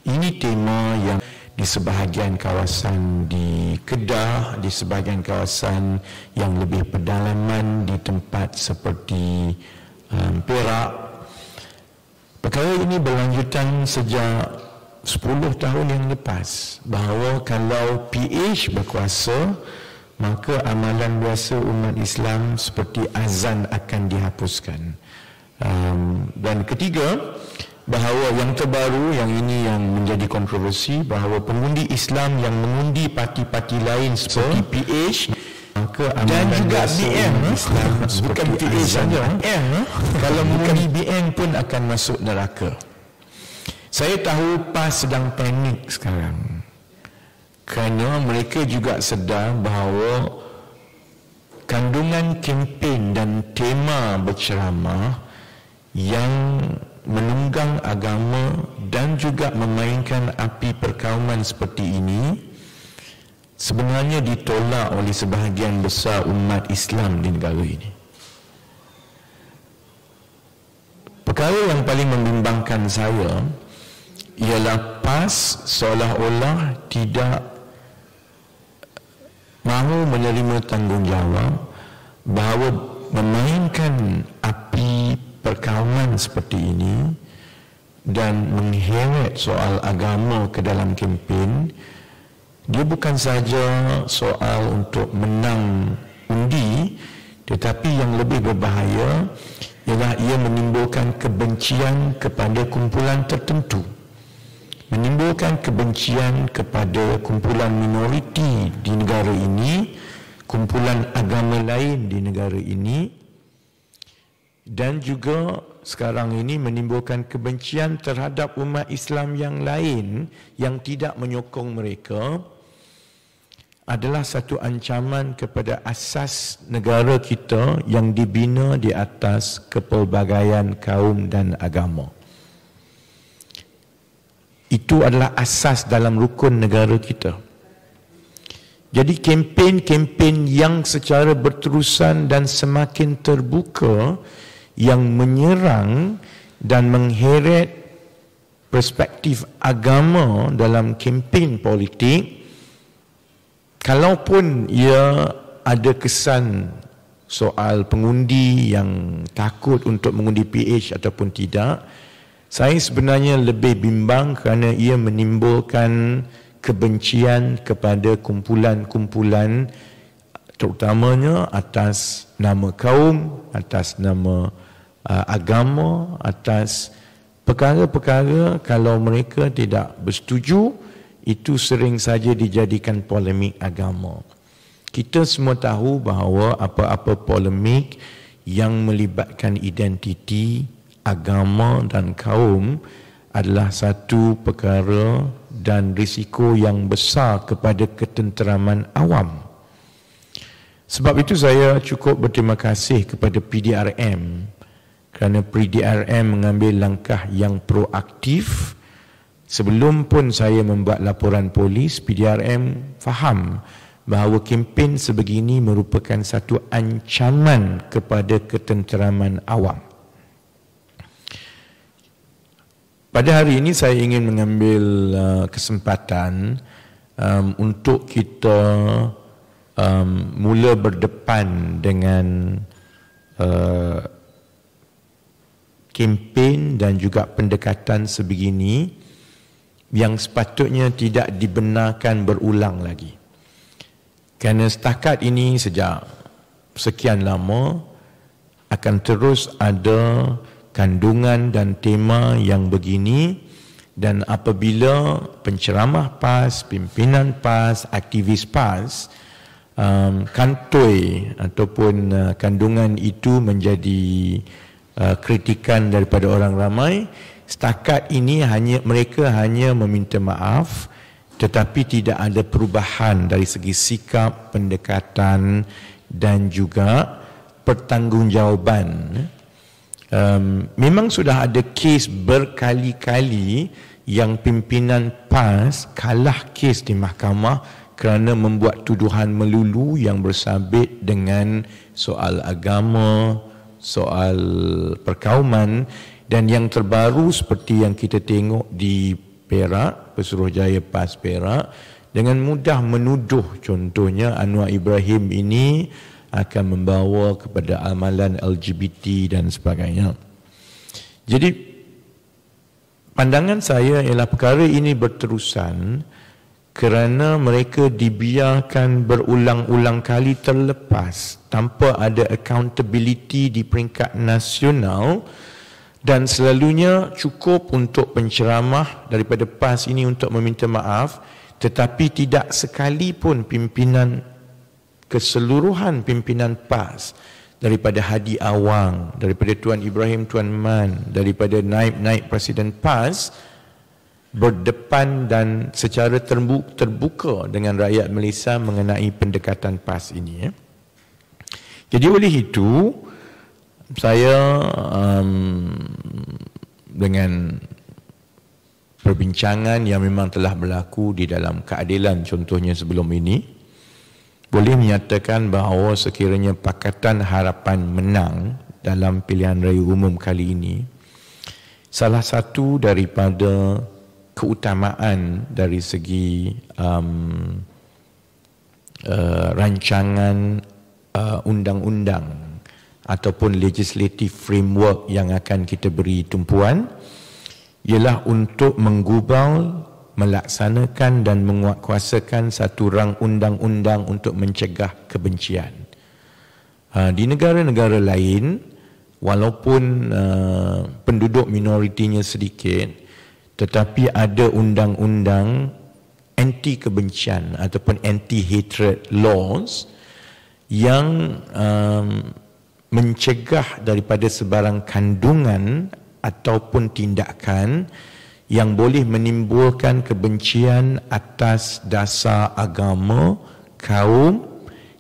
Ini tema yang di sebahagian kawasan di Kedah, di sebahagian kawasan yang lebih pedalaman di tempat seperti Perak. Perkara ini berlanjutan sejak 10 tahun yang lepas, bahawa kalau PH berkuasa, maka amalan biasa umat Islam seperti azan akan dihapuskan. Dan ketiga, bahawa yang terbaru, yang ini yang menjadi kontroversi, bahawa pengundi Islam yang mengundi parti-parti lain seperti PH, maka dan juga BN Islam bukan PH saja, kalau mengundi BN pun akan masuk neraka. Saya tahu PAS sedang panik sekarang, kerana mereka juga sedar bahawa kandungan kempen dan tema berceramah yang menunggang agama dan juga memainkan api perkauman seperti ini sebenarnya ditolak oleh sebahagian besar umat Islam di negara ini. Perkara yang paling membimbangkan saya ialah PAS seolah-olah tidak mahu menerima tanggungjawab bahawa memainkan api perkauman seperti ini dan mengheret soal agama ke dalam kempen, dia bukan saja soal untuk menang undi, tetapi yang lebih berbahaya ialah ia menimbulkan kebencian kepada kumpulan tertentu, menimbulkan kebencian kepada kumpulan minoriti di negara ini, kumpulan agama lain di negara ini, dan juga sekarang ini menimbulkan kebencian terhadap umat Islam yang lain yang tidak menyokong mereka, adalah satu ancaman kepada asas negara kita yang dibina di atas kepelbagaian kaum dan agama. Itu adalah asas dalam rukun negara kita. Jadi kempen-kempen yang secara berterusan dan semakin terbuka yang menyerang dan mengheret perspektif agama dalam kempen politik, kalaupun ia ada kesan soal pengundi yang takut untuk mengundi PH ataupun tidak, saya sebenarnya lebih bimbang kerana ia menimbulkan kebencian kepada kumpulan-kumpulan, terutamanya atas nama kaum, atas nama agama, atas perkara-perkara kalau mereka tidak bersetuju, itu sering saja dijadikan polemik agama. Kita semua tahu bahawa apa-apa polemik yang melibatkan identiti, agama dan kaum adalah satu perkara dan risiko yang besar kepada ketenteraman awam. Sebab itu saya cukup berterima kasih kepada PDRM kerana PDRM mengambil langkah yang proaktif. Sebelum pun saya membuat laporan polis, PDRM faham bahawa kempen sebegini merupakan satu ancaman kepada ketenteraman awam. Pada hari ini saya ingin mengambil kesempatan untuk kita mula berdepan dengan kempen dan juga pendekatan sebegini yang sepatutnya tidak dibenarkan berulang lagi. Kerana setakat ini sejak sekian lama akan terus ada kandungan dan tema yang begini, dan apabila penceramah PAS, pimpinan PAS, aktivis PAS kantoi ataupun kandungan itu menjadi kritikan daripada orang ramai, setakat ini mereka hanya meminta maaf, tetapi tidak ada perubahan dari segi sikap, pendekatan dan juga pertanggungjawaban. Memang sudah ada kes berkali-kali yang pimpinan PAS kalah kes di mahkamah kerana membuat tuduhan melulu yang bersabit dengan soal agama, soal perkauman, dan yang terbaru seperti yang kita tengok di Perak, Pesuruhjaya PAS Perak, dengan mudah menuduh contohnya Anwar Ibrahim ini akan membawa kepada amalan LGBT dan sebagainya. Jadi pandangan saya ialah perkara ini berterusan kerana mereka dibiarkan berulang-ulang kali terlepas tanpa ada accountability di peringkat nasional, dan selalunya cukup untuk penceramah daripada PAS ini untuk meminta maaf, tetapi tidak sekalipun pimpinan keseluruhan pimpinan PAS, daripada Hadi Awang, daripada Tuan Ibrahim Tuan Man, daripada naib-naib Presiden PAS berdepan dan secara terbuka dengan rakyat Malaysia mengenai pendekatan PAS ini. Jadi oleh itu saya dengan perbincangan yang memang telah berlaku di dalam keadilan contohnya sebelum ini, boleh menyatakan bahawa sekiranya Pakatan Harapan menang dalam pilihan raya umum kali ini, salah satu daripada keutamaan dari segi rancangan undang-undang ataupun legislative framework yang akan kita beri tumpuan ialah untuk menggubal, melaksanakan dan menguatkuasakan satu rang undang-undang untuk mencegah kebencian. Di negara-negara lain, walaupun penduduk minoritinya sedikit, tetapi ada undang-undang anti kebencian ataupun anti-hatred laws yang mencegah daripada sebarang kandungan ataupun tindakan yang boleh menimbulkan kebencian atas dasar agama, kaum,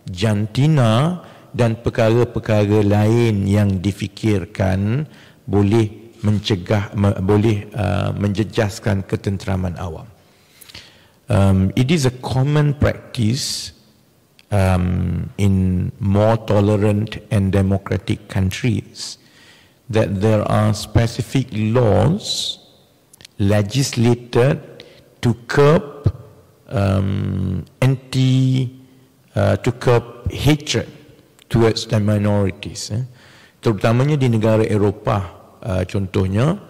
jantina dan perkara-perkara lain yang difikirkan boleh mencegah, boleh menjejaskan ketenteraman awam. It is a common practice in more tolerant and democratic countries that there are specific laws legislated to curb to curb hatred towards the minorities, terutamanya di negara Eropah. Contohnya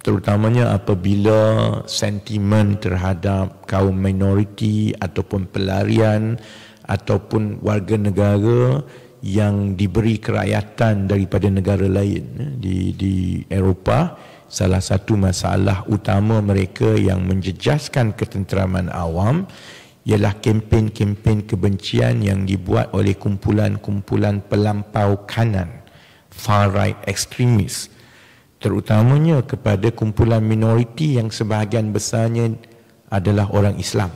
terutamanya apabila sentimen terhadap kaum minoriti ataupun pelarian ataupun warga negara yang diberi kerakyatan daripada negara lain di Eropah, salah satu masalah utama mereka yang menjejaskan ketenteraman awam ialah kempen-kempen kebencian yang dibuat oleh kumpulan-kumpulan pelampau kanan, far right extremists, terutamanya kepada kumpulan minoriti yang sebahagian besarnya adalah orang Islam.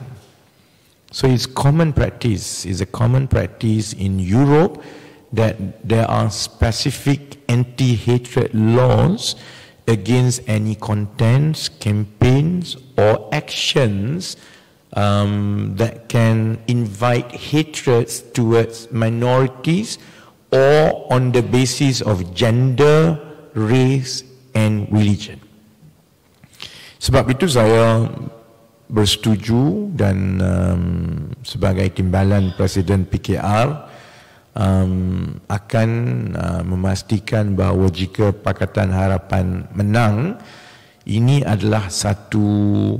So it's common practice, is a common practice in Europe that there are specific anti-hatred laws against any contents, campaigns or actions that can invite hatred towards minorities or on the basis of gender, race and religion. Sebab itu saya bersetuju dan sebagai timbalan Presiden PKR akan memastikan bahawa jika Pakatan Harapan menang, ini adalah satu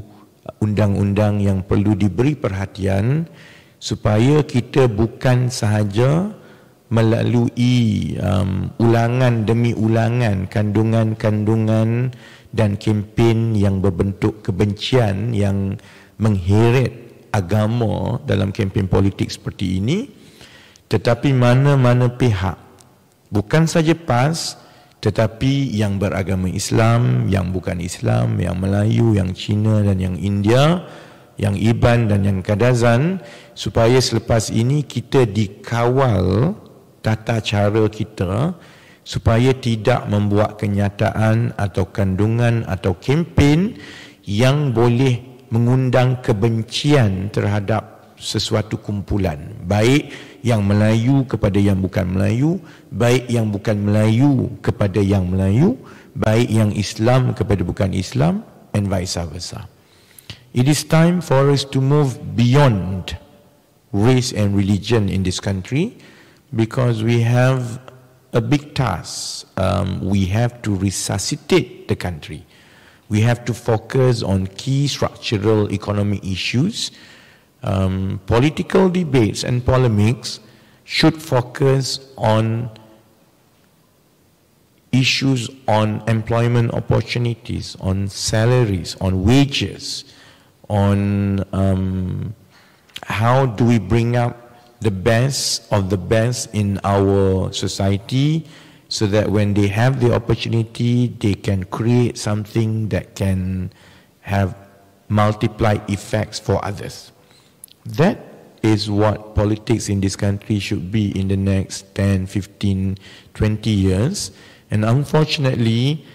undang-undang yang perlu diberi perhatian supaya kita bukan sahaja melalui ulangan demi ulangan kandungan-kandungan dan kempen yang berbentuk kebencian yang mengheret agama dalam kempen politik seperti ini, tetapi mana-mana pihak, bukan saja PAS, tetapi yang beragama Islam, yang bukan Islam, yang Melayu, yang Cina dan yang India, yang Iban dan yang Kadazan, supaya selepas ini kita dikawal tata cara kita supaya tidak membuat kenyataan atau kandungan atau kempen yang boleh mengundang kebencian terhadap sesuatu kumpulan, baik yang Melayu kepada yang bukan Melayu, baik yang bukan Melayu kepada yang Melayu, baik yang Islam kepada bukan Islam and vice versa. It is time for us to move beyond race and religion in this country, because we have a big task. We have to resuscitate the country. We have to focus on key structural economic issues. Political debates and polemics should focus on issues on employment opportunities, on salaries, on wages, on how do we bring up the best of the best in our society, so that when they have the opportunity, they can create something that can have multiplied effects for others. That is what politics in this country should be in the next 10, 15, 20 years. And unfortunately,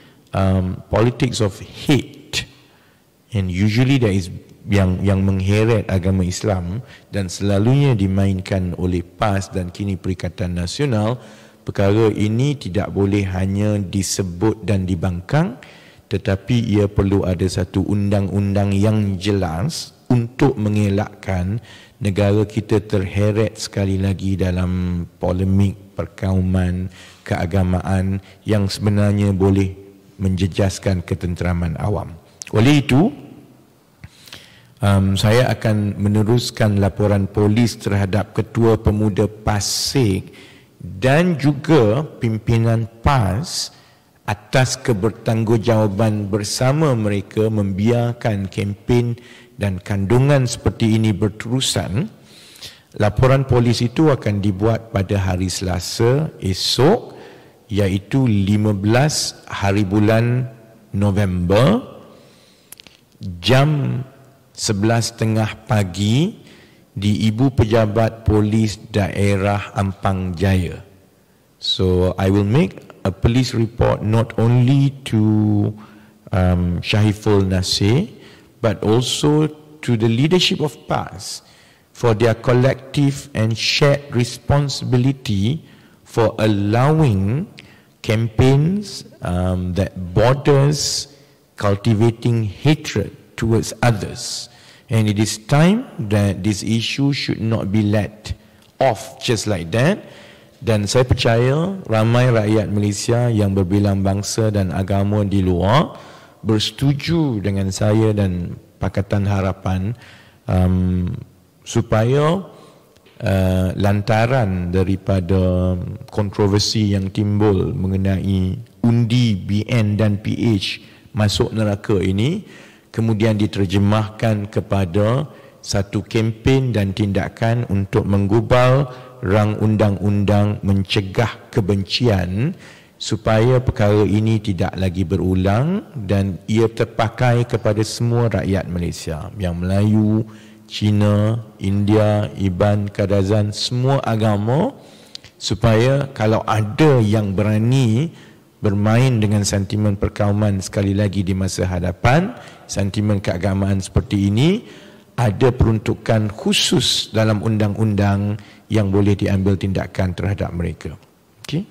politics of hate, and usually there is yang mengheret agama Islam dan selalunya dimainkan oleh PAS dan kini Perikatan Nasional. Perkara ini tidak boleh hanya disebut dan dibangkang, tetapi ia perlu ada satu undang-undang yang jelas untuk mengelakkan negara kita terheret sekali lagi dalam polemik perkauman, keagamaan yang sebenarnya boleh menjejaskan ketenteraman awam. Oleh itu, saya akan meneruskan laporan polis terhadap Ketua Pemuda Pasig dan juga pimpinan PAS atas kebertanggungjawaban bersama mereka membiarkan kempen dan kandungan seperti ini berterusan. Laporan polis itu akan dibuat pada hari Selasa esok, iaitu 15 hari bulan November, jam 11.30 pagi di Ibu Pejabat Polis Daerah Ampang Jaya. So I will make a police report not only to Syahiful Nasir, but also to the leadership of PAS for their collective and shared responsibility for allowing campaigns that borders cultivating hatred towards others. And it is time that this issue should not be let off just like that. Dan saya percaya ramai rakyat Malaysia yang berbilang bangsa dan agama di luar bersetuju dengan saya dan Pakatan Harapan supaya lantaran daripada kontroversi yang timbul mengenai undi BN dan PH masuk neraka ini, kemudian diterjemahkan kepada satu kempen dan tindakan untuk menggubal rang undang-undang mencegah kebencian supaya perkara ini tidak lagi berulang dan ia terpakai kepada semua rakyat Malaysia, yang Melayu, Cina, India, Iban, Kadazan, semua agama, supaya kalau ada yang berani bermain dengan sentimen perkauman sekali lagi di masa hadapan, sentimen keagamaan seperti ini, ada peruntukan khusus dalam undang-undang yang boleh diambil tindakan terhadap mereka. Okay.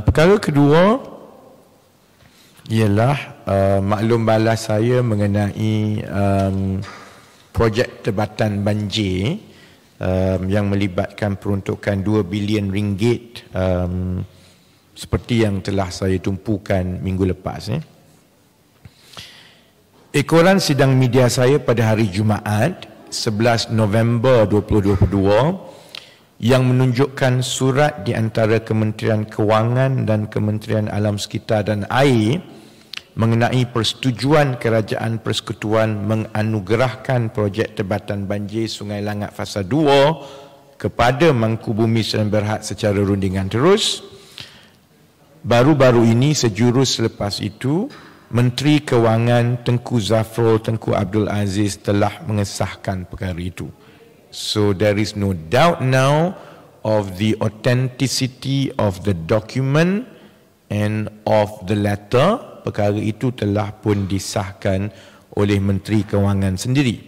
Perkara kedua ialah maklum balas saya mengenai projek Tebatan Banjir yang melibatkan peruntukan 2 bilion ringgit seperti yang telah saya tumpukan minggu lepas. Ekoran sidang media saya pada hari Jumaat 11 November 2022 yang menunjukkan surat di antara Kementerian Kewangan dan Kementerian Alam Sekitar dan Air mengenai persetujuan Kerajaan Persekutuan menganugerahkan projek Tebatan Banjir Sungai Langat Fasa 2 kepada Mangkubumi Sdn Bhd secara rundingan terus. Baru-baru ini, sejurus selepas itu, Menteri Kewangan Tengku Zafrul Tengku Abdul Aziz telah mengesahkan perkara itu. So there is no doubt now of the authenticity of the document and of the letter. Perkara itu telah pun disahkan oleh Menteri Kewangan sendiri.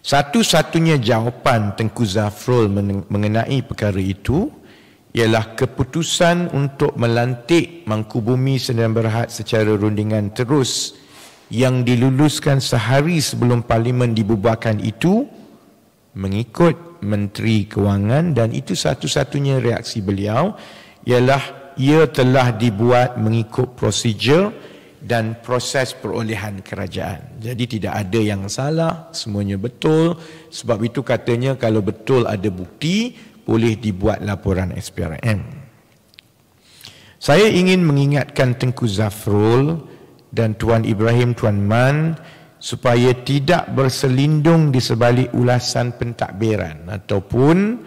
Satu-satunya jawapan Tengku Zafrul mengenai perkara itu ialah keputusan untuk melantik Mangkubumi Sdn Bhd secara rundingan terus yang diluluskan sehari sebelum Parlimen dibubarkan itu mengikut Menteri Kewangan, dan itu satu-satunya reaksi beliau ialah ia telah dibuat mengikut prosedur dan proses perolehan kerajaan. Jadi tidak ada yang salah, semuanya betul. Sebab itu katanya kalau betul ada bukti, boleh dibuat laporan SPRM. Saya ingin mengingatkan Tengku Zafrul dan Tuan Ibrahim Tuan Man supaya tidak berselindung di sebalik ulasan pentadbiran ataupun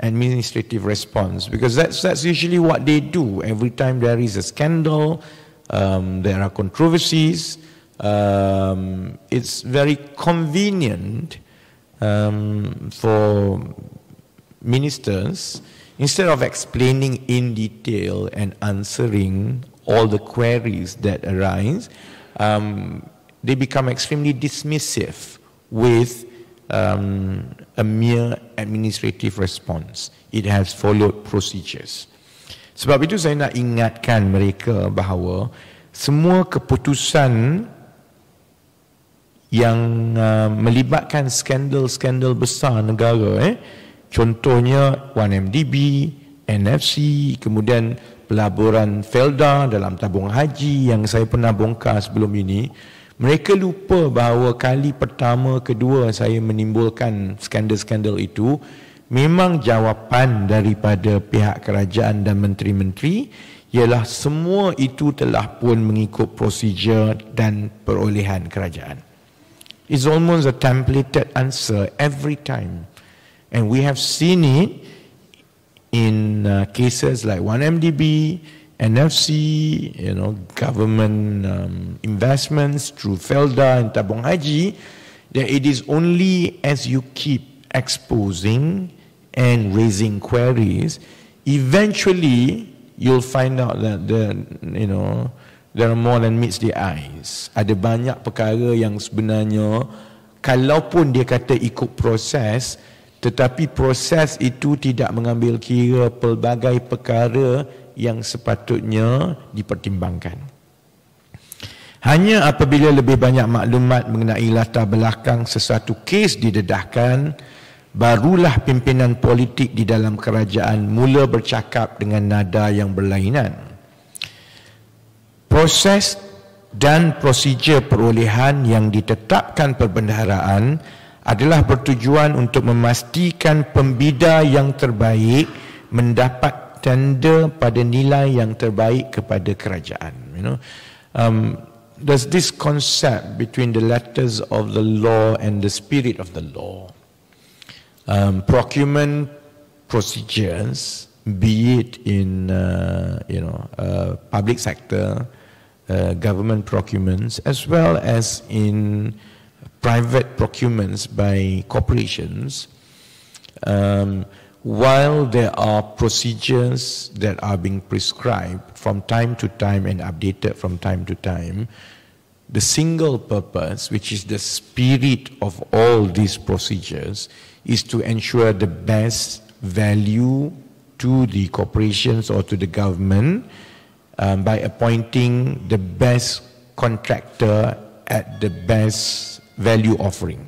administrative response, because that's usually what they do every time there is a scandal, there are controversies. It's very convenient for ministers, instead of explaining in detail and answering all the queries that arise, they become extremely dismissive with a mere administrative response. It has followed procedures. Sebab itu saya nak ingatkan mereka bahawa semua keputusan yang melibatkan skandal-skandal besar negara, contohnya 1MDB, NFC, kemudian pelaburan Felda dalam tabung haji yang saya pernah bongkar sebelum ini, mereka lupa bahawa kali pertama, kedua saya menimbulkan skandal-skandal itu memang jawapan daripada pihak kerajaan dan menteri-menteri ialah semua itu telah pun mengikut prosedur dan perolehan kerajaan. It's almost a templated answer every time. And we have seen it in cases like 1MDB, NFC, government investments through Felda and Tabung Haji, that it is only as you keep exposing and raising queries, eventually you'll find out that there are more than meets the eyes. Ada banyak perkara yang sebenarnya kalaupun dia kata ikut proses, tetapi proses itu tidak mengambil kira pelbagai perkara yang sepatutnya dipertimbangkan. Hanya apabila lebih banyak maklumat mengenai latar belakang sesuatu kes didedahkan, barulah pimpinan politik di dalam kerajaan mula bercakap dengan nada yang berlainan. Proses dan prosedur perolehan yang ditetapkan perbendaharaan adalah bertujuan untuk memastikan pembida yang terbaik mendapat tender pada nilai yang terbaik kepada kerajaan. There's this concept between the letters of the law and the spirit of the law. Procurement procedures, be it in public sector, government procurements, as well as in private procurements by corporations, while there are procedures that are being prescribed from time to time and updated from time to time, the single purpose, which is the spirit of all these procedures, is to ensure the best value to the corporations or to the government by appointing the best contractor at the best value offering.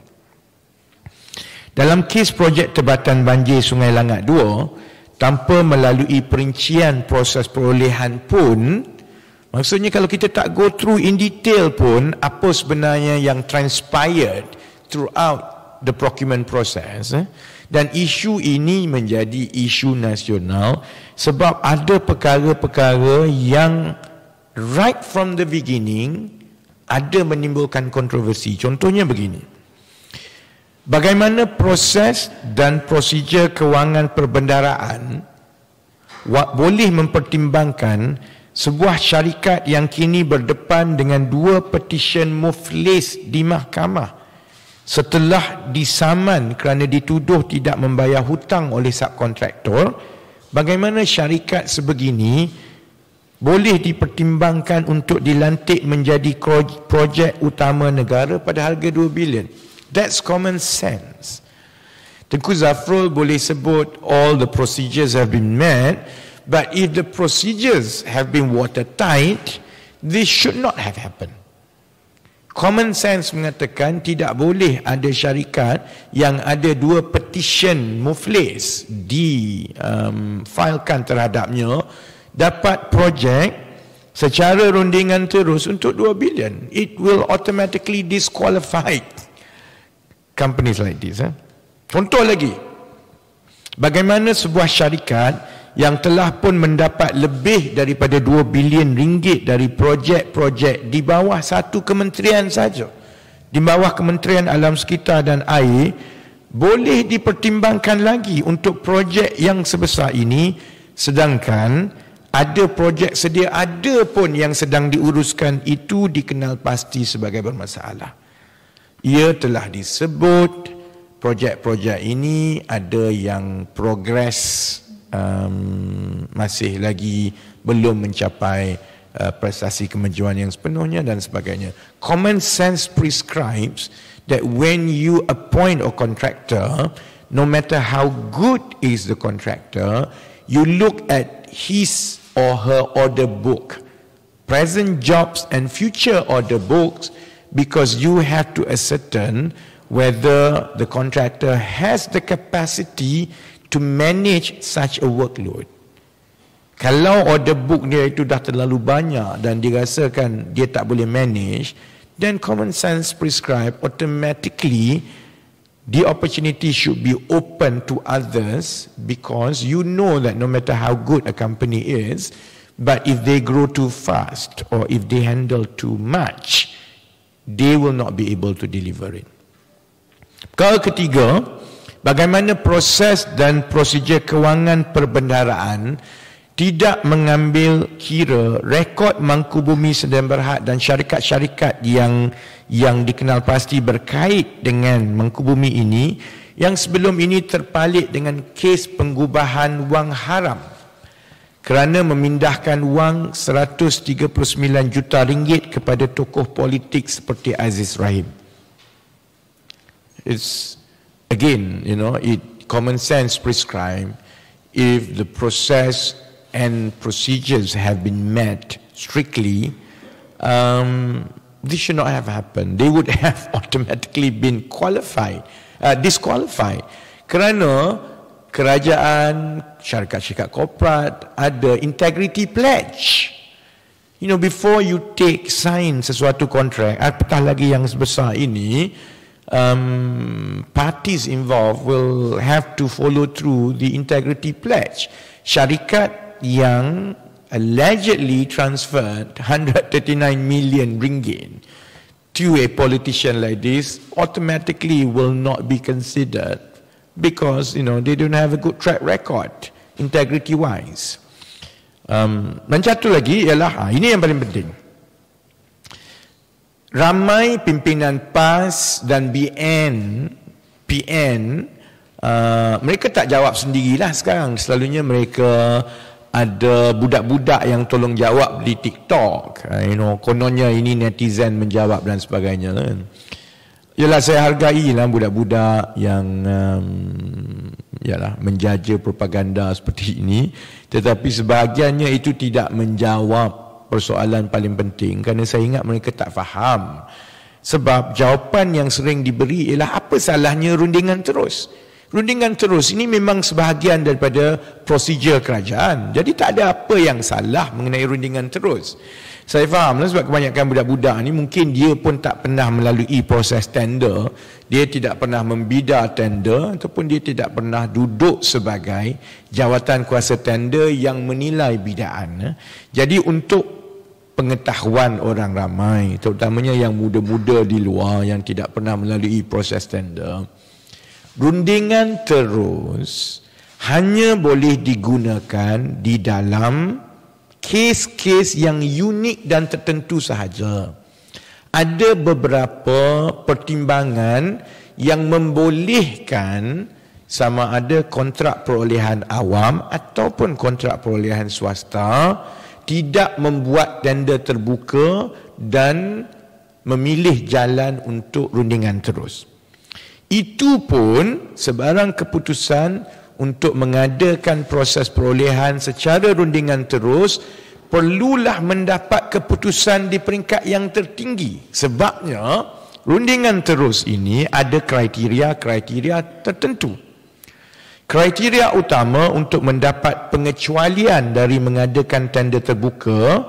Dalam kes projek Tebatan Banjir Sungai Langat 2, tanpa melalui perincian proses perolehan pun, maksudnya kalau kita tak go through in detail pun apa sebenarnya yang transpired throughout the procurement process, dan isu ini menjadi isu nasional sebab ada perkara-perkara yang right from the beginning ada menimbulkan kontroversi. Contohnya begini, bagaimana proses dan prosedur kewangan perbendaraan boleh mempertimbangkan sebuah syarikat yang kini berdepan dengan 2 petition muflis di mahkamah setelah disaman kerana dituduh tidak membayar hutang oleh subkontraktor. Bagaimana syarikat sebegini boleh dipertimbangkan untuk dilantik menjadi projek utama negara pada harga 2 bilion? That's common sense. Tengku Zafrul boleh sebut all the procedures have been met, but if the procedures have been watertight, this should not have happened. Common sense mengatakan tidak boleh ada syarikat yang ada 2 petition muflis difilekan terhadapnya dapat projek secara rundingan terus untuk 2 bilion. It will automatically disqualify companies like this. Contoh lagi, bagaimana sebuah syarikat yang telah pun mendapat lebih daripada 2 bilion ringgit dari projek-projek di bawah satu kementerian saja, di bawah Kementerian Alam Sekitar dan Air, boleh dipertimbangkan lagi untuk projek yang sebesar ini, sedangkan ada projek sedia ada pun yang sedang diuruskan itu dikenal pasti sebagai bermasalah. Ia telah disebut projek-projek ini ada yang progres masih lagi belum mencapai prestasi kemajuan yang sepenuhnya dan sebagainya. Common sense prescribes that when you appoint a contractor, no matter how good is the contractor, you look at his or her order book, present jobs and future order books, because you have to ascertain whether the contractor has the capacity to manage such a workload. Kalau order book dia itu dah terlalu banyak dan dirasakan dia tak boleh manage, then common sense prescribe automatically the opportunity should be open to others, because you know that no matter how good a company is, but if they grow too fast or if they handle too much, they will not be able to deliver it. Perkara ketiga, bagaimana proses dan prosedur kewangan perbendaharaan tidak mengambil kira rekod Mangku Bumi Sedan Berhad dan syarikat-syarikat yang dikenal pasti berkait dengan Mangku Bumi ini, yang sebelum ini terpalit dengan kes pengubahan wang haram kerana memindahkan wang 139 juta ringgit kepada tokoh politik seperti Aziz Rahim. It's again, common sense prescribe, if the process and procedures have been met strictly, this should not have happened. They would have automatically been disqualified. Kerana kerajaan, syarikat-syarikat korporat ada integrity pledge. Before you sign sesuatu kontrak, apatah lagi yang sebesar ini, parties involved will have to follow through the integrity pledge. Syarikat yang allegedly transferred 139 million ringgit to a politician like this automatically will not be considered, because they don't have a good track record integrity wise. Dan satu lagi ialah ini yang paling penting. Ramai pimpinan PAS dan PN mereka tak jawab sendirilah sekarang. Selalunya mereka ada budak-budak yang tolong jawab di TikTok. Kononnya ini netizen menjawab dan sebagainya. Yalah, saya hargailah budak-budak yang menjaja propaganda seperti ini, tetapi sebahagiannya itu tidak menjawab persoalan paling penting, kerana saya ingat mereka tak faham. Sebab jawapan yang sering diberi ialah apa salahnya rundingan terus. Rundingan terus ini memang sebahagian daripada prosedur kerajaan. Jadi tak ada apa yang salah mengenai rundingan terus. Saya faham lah, sebab kebanyakan budak-budak ni mungkin dia pun tak pernah melalui proses tender, dia tidak pernah membida tender, ataupun dia tidak pernah duduk sebagai jawatan kuasa tender yang menilai bidaan. Jadi untuk pengetahuan orang ramai, terutamanya yang muda-muda di luar yang tidak pernah melalui proses tender, rundingan terus hanya boleh digunakan di dalam kes-kes yang unik dan tertentu sahaja. Ada beberapa pertimbangan yang membolehkan sama ada kontrak perolehan awam ataupun kontrak perolehan swasta tidak membuat tender terbuka dan memilih jalan untuk rundingan terus. Itu pun sebarang keputusan untuk mengadakan proses perolehan secara rundingan terus perlulah mendapat keputusan di peringkat yang tertinggi. Sebabnya rundingan terus ini ada kriteria-kriteria tertentu. Kriteria utama untuk mendapat pengecualian dari mengadakan tender terbuka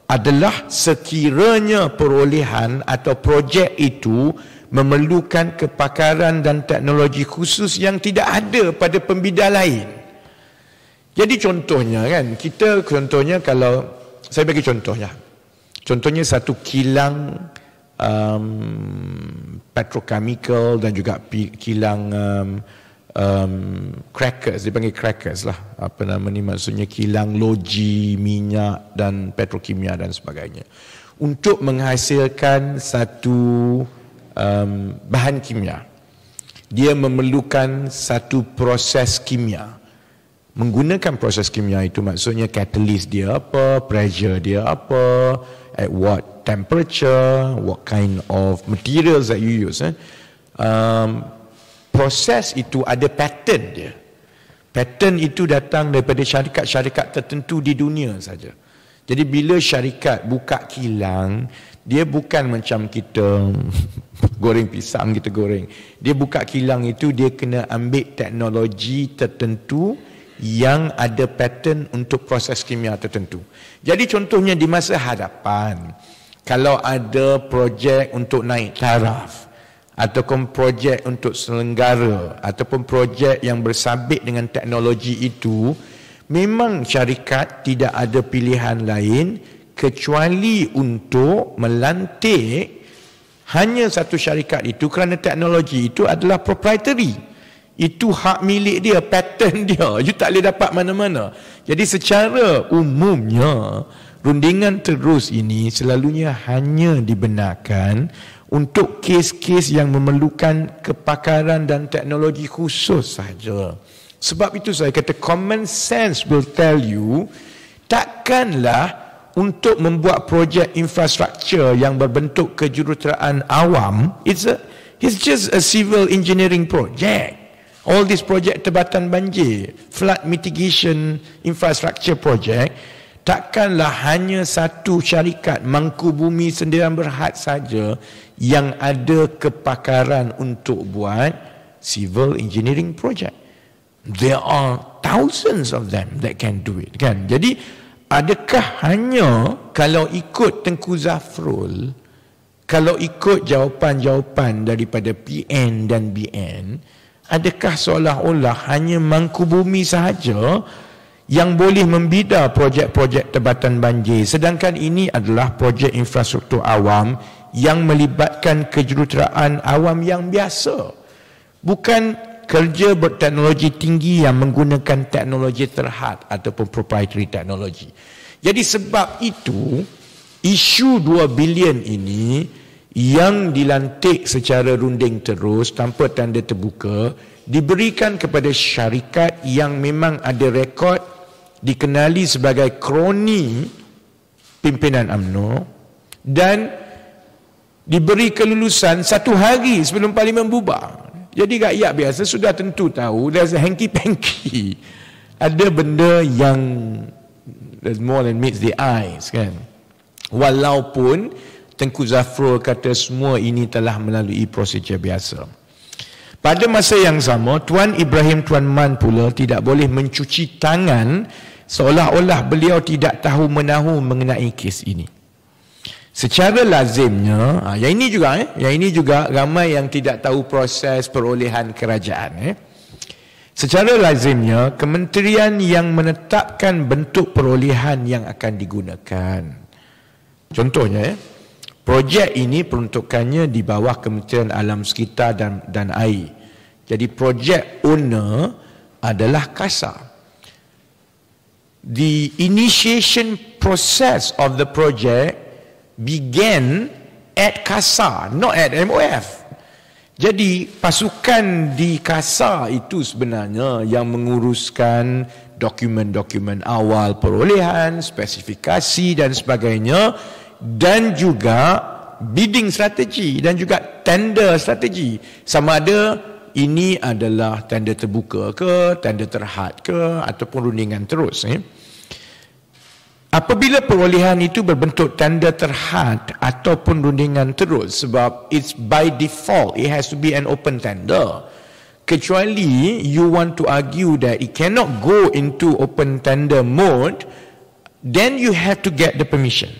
adalah sekiranya perolehan atau projek itu memerlukan kepakaran dan teknologi khusus yang tidak ada pada pembidal lain. Jadi contohnya kan, kalau saya bagi contohnya. Contohnya satu kilang petrochemical dan juga kilang crackers, dipanggil crackers lah, apa nama ni, maksudnya kilang loji, minyak dan petrokimia dan sebagainya, untuk menghasilkan satu bahan kimia. Dia memerlukan satu proses kimia. Menggunakan proses kimia itu maksudnya catalyst dia apa, pressure dia apa, at what temperature, what kind of materials that you use. Proses itu ada pattern dia. Pattern itu datang daripada syarikat-syarikat tertentu di dunia saja. Jadi bila syarikat buka kilang, dia bukan macam kita goreng pisang, kita goreng. Dia buka kilang itu, dia kena ambil teknologi tertentu yang ada pattern untuk proses kimia tertentu. Jadi contohnya di masa hadapan, kalau ada projek untuk naik taraf, ataupun projek untuk selenggara, ataupun projek yang bersabit dengan teknologi itu, memang syarikat tidak ada pilihan lain kecuali untuk melantik hanya satu syarikat itu, kerana teknologi itu adalah proprietary. Itu hak milik dia, pattern dia. You tak boleh dapat mana-mana. Jadi secara umumnya, rundingan terus ini selalunya hanya dibenarkan untuk kes-kes yang memerlukan kepakaran dan teknologi khusus saja. Sebab itu saya kata common sense will tell you, takkanlah untuk membuat projek infrastruktur yang berbentuk kejuruteraan awam, it's just a civil engineering project. All this project tebatan banjir, flood mitigation infrastructure project, takkanlah hanya satu syarikat mangku bumi sendirian berhad saja yang ada kepakaran untuk buat civil engineering project. There are thousands of them that can do it, kan? Jadi adakah hanya kalau ikut Tengku Zafrul, kalau ikut jawapan-jawapan daripada PN dan BN, adakah seolah-olah hanya mangku bumi sahaja yang boleh membida projek-projek tebatan banjir, sedangkan ini adalah projek infrastruktur awam yang melibatkan kejuruteraan awam yang biasa, bukan kerja berteknologi tinggi yang menggunakan teknologi terhad ataupun proprietary teknologi. Jadi sebab itu isu 2 bilion ini yang dilantik secara runding terus tanpa tanda terbuka diberikan kepada syarikat yang memang ada rekod dikenali sebagai kroni pimpinan UMNO dan diberi kelulusan 1 hari sebelum Parlimen bubar. Jadi rakyat biasa sudah tentu tahu there's a hanky-panky, ada benda yang there's more than meets the eyes, kan? Walaupun Tengku Zafrul kata semua ini telah melalui prosedur biasa. Pada masa yang sama, Tuan Ibrahim Tuan Man pula tidak boleh mencuci tangan seolah-olah beliau tidak tahu menahu mengenai kes ini. Secara lazimnya, yang ini juga ramai yang tidak tahu proses perolehan kerajaan. Secara lazimnya, kementerian yang menetapkan bentuk perolehan yang akan digunakan. Contohnya, projek ini peruntukannya di bawah Kementerian Alam Sekitar dan Air. Jadi projek owner adalah KASA. The initiation process of the project began at KASA, not at MOF. Jadi pasukan di KASA itu sebenarnya yang menguruskan dokumen-dokumen awal perolehan, spesifikasi dan sebagainya, dan juga bidding strategi dan juga tender strategi. Sama ada ini adalah tender terbuka ke, tender terhad ke, ataupun rundingan terus. Apabila perolehan itu berbentuk tender terhad ataupun rundingan terus, sebab it's by default, it has to be an open tender. Kecuali you want to argue that it cannot go into open tender mode, then you have to get the permission.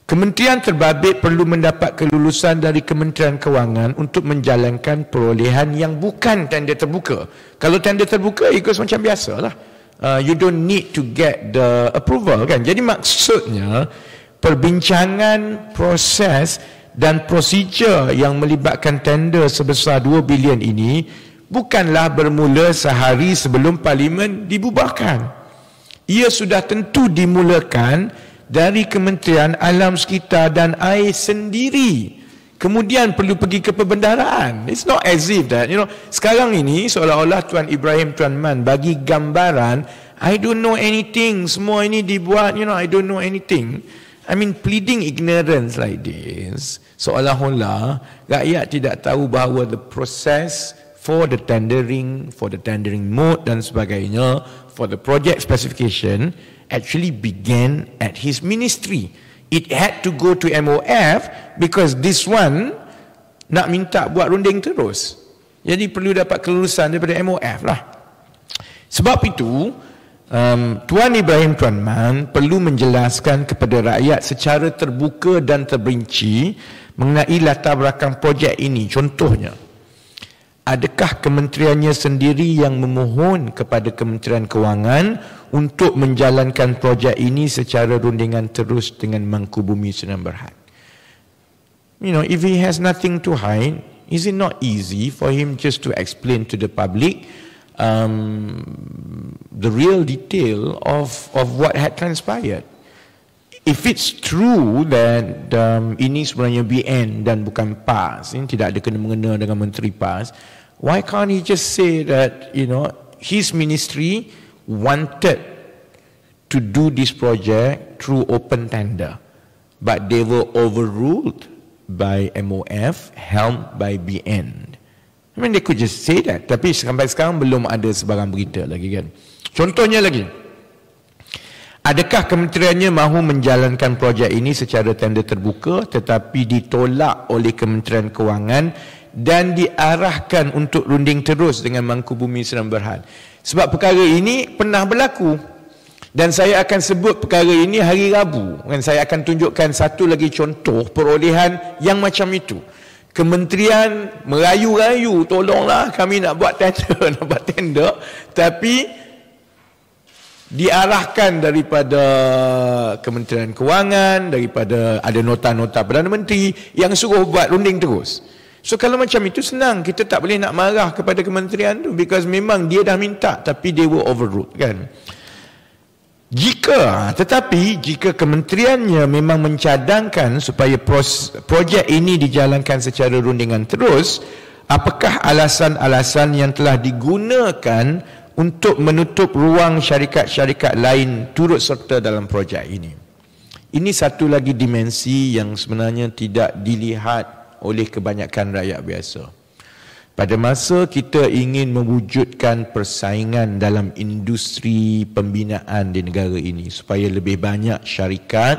Kementerian terbabit perlu mendapat kelulusan dari Kementerian Kewangan untuk menjalankan perolehan yang bukan tender terbuka. Kalau tender terbuka, ikut macam biasalah. You don't need to get the approval, kan? Jadi maksudnya, perbincangan proses dan prosedur yang melibatkan tender sebesar 2 bilion ini bukanlah bermula sehari sebelum Parlimen dibubarkan. Ia sudah tentu dimulakan dari Kementerian Alam Sekitar dan Air sendiri. Kemudian perlu pergi ke perbendaharaan. It's not as if that, sekarang ini seolah-olah Tuan Ibrahim Tuan Man bagi gambaran, I don't know anything, semua ini dibuat, I don't know anything. I mean, pleading ignorance like this, seolah-olah rakyat tidak tahu bahawa the process for the tendering mode dan sebagainya, for the project specification, actually began at his ministry. It had to go to MOF because this one nak minta buat runding terus. Jadi perlu dapat kelulusan daripada MOF lah. Sebab itu, Tuan Ibrahim Tuan Man perlu menjelaskan kepada rakyat secara terbuka dan terperinci mengenai latar belakang projek ini. Contohnya, adakah kementeriannya sendiri yang memohon kepada Kementerian Kewangan untuk menjalankan projek ini secara rundingan terus dengan Mangkubumi Sdn Bhd? If he has nothing to hide, is it not easy for him just to explain to the public the real detail of what had transpired? If it's true that ini sebenarnya BN dan bukan PAS, ini tidak ada kena-mengena dengan Menteri PAS, why can't he just say that, his ministry wanted to do this project through open tender, but they were overruled by MOF, helmed by BN. I mean, they could just say that. Tapi sampai sekarang belum ada sebarang berita lagi, kan? Contohnya lagi, adakah kementeriannya mahu menjalankan projek ini secara tender terbuka tetapi ditolak oleh Kementerian Kewangan dan diarahkan untuk runding terus dengan Mangkubumi Sdn Bhd? Sebab perkara ini pernah berlaku dan saya akan sebut perkara ini hari Rabu, dan saya akan tunjukkan satu lagi contoh perolehan yang macam itu. Kementerian merayu-rayu, tolonglah kami nak buat tender, tapi diarahkan daripada Kementerian Kewangan, daripada ada nota-nota Perdana Menteri yang suruh buat runding terus. So kalau macam itu senang, kita tak boleh nak marah kepada kementerian tu, because memang dia dah minta tapi they were overruled, kan? Tetapi jika kementeriannya memang mencadangkan supaya projek ini dijalankan secara rundingan terus, apakah alasan-alasan yang telah digunakan untuk menutup ruang syarikat-syarikat lain turut serta dalam projek ini? Ini satu lagi dimensi yang sebenarnya tidak dilihat oleh kebanyakan rakyat biasa. Pada masa kita ingin mewujudkan persaingan dalam industri pembinaan di negara ini supaya lebih banyak syarikat